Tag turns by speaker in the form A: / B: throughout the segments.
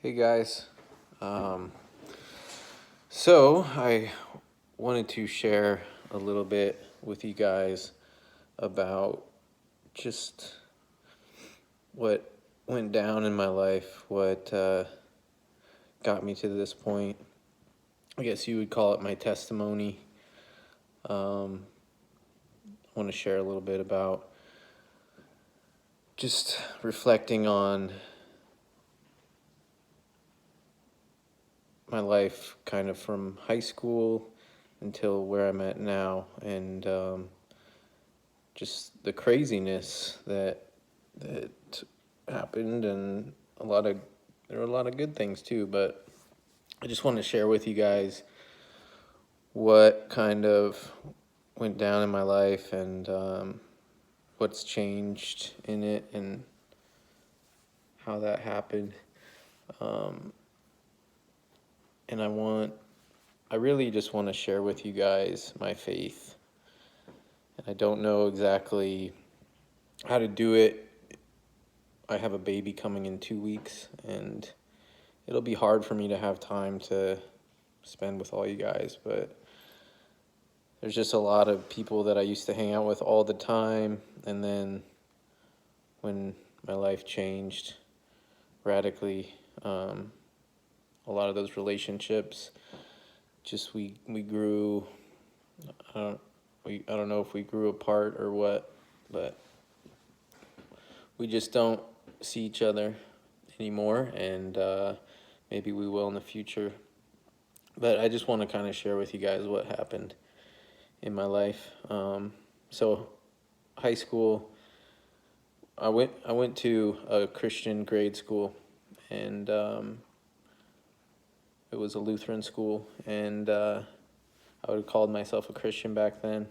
A: Hey guys. Um, so I wanted to share a little bit with you guys about just what went down in my life, what got me to this point. I guess you would call it my testimony. I want to share a little bit about just reflecting on my life kind of from high school until where I'm at now, and just the craziness that happened, and there were a lot of good things too. But I just want to share with you guys what kind of went down in my life, and what's changed in it, and how that happened. Um, and I really just want to share with you guys my faith. And I don't know exactly how to do it. I have a baby coming in 2 weeks, and it'll be hard for me to have time to spend with all you guys, but there's just a lot of people that I used to hang out with all the time, and then when my life changed radically, a lot of those relationships, just we grew. I don't I don't know if we grew apart or what, but we just don't see each other anymore, and maybe we will in the future. But I just want to kind of share with you guys what happened in my life. So high school, I went to a Christian grade school, and it was a Lutheran school, and I would have called myself a Christian back then.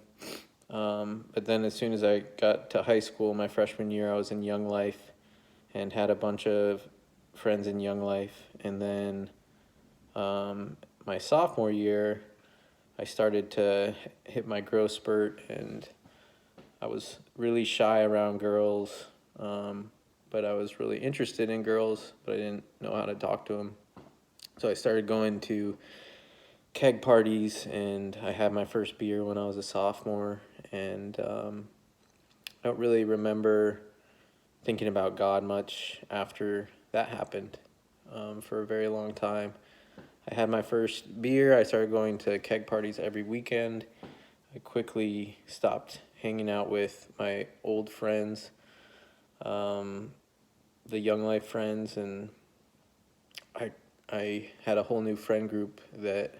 A: But then as soon as I got to high school, my freshman year, I was in Young Life and had a bunch of friends in Young Life. And then my sophomore year, I started to hit my growth spurt, and I was really shy around girls, but I was really interested in girls, but I didn't know how to talk to them. So I started going to keg parties, and I had my first beer when I was a sophomore, and I don't really remember thinking about God much after that happened, for a very long time. I had my first beer. I started going to keg parties every weekend. I quickly stopped hanging out with my old friends, the Young Life friends, and I had a whole new friend group that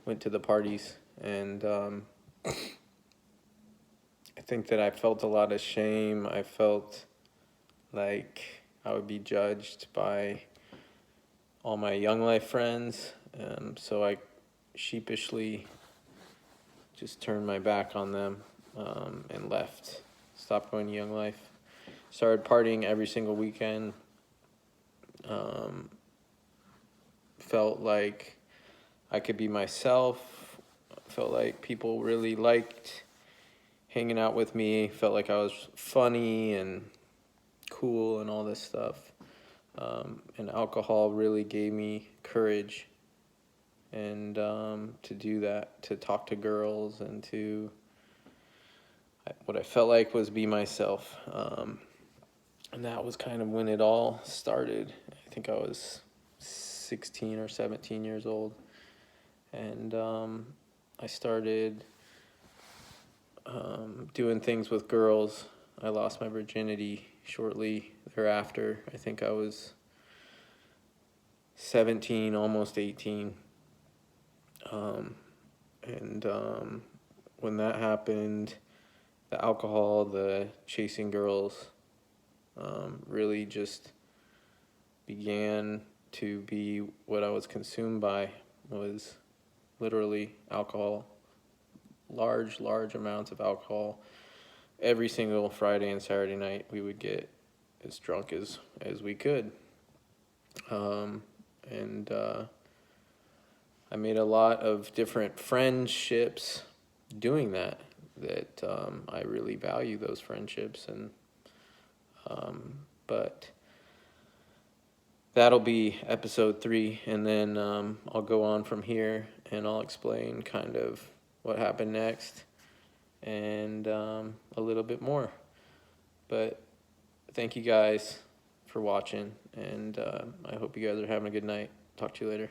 A: went to the parties, and I think that I felt a lot of shame. I felt like I would be judged by all my Young Life friends, so I sheepishly just turned my back on them, and left. Stopped going to Young Life. Started partying every single weekend. Felt like I could be myself. Felt like people really liked hanging out with me. Felt like I was funny and cool and all this stuff. And alcohol really gave me courage, and to do that, to talk to girls, and to what I felt like was be myself. And that was kind of when it all started. I think I was 16 or 17 years old, and I started doing things with girls. I lost my virginity shortly thereafter. I think I was 17, almost 18. And when that happened, the alcohol, the chasing girls, really just began to be what I was consumed by, was literally alcohol, large amounts of alcohol. Every single Friday and Saturday night, we would get as drunk as we could. And I made a lot of different friendships doing that. I really value those friendships, and but that'll be episode 3, and then I'll go on from here and I'll explain kind of what happened next and a little bit more. But thank you guys for watching, and I hope you guys are having a good night. Talk to you later.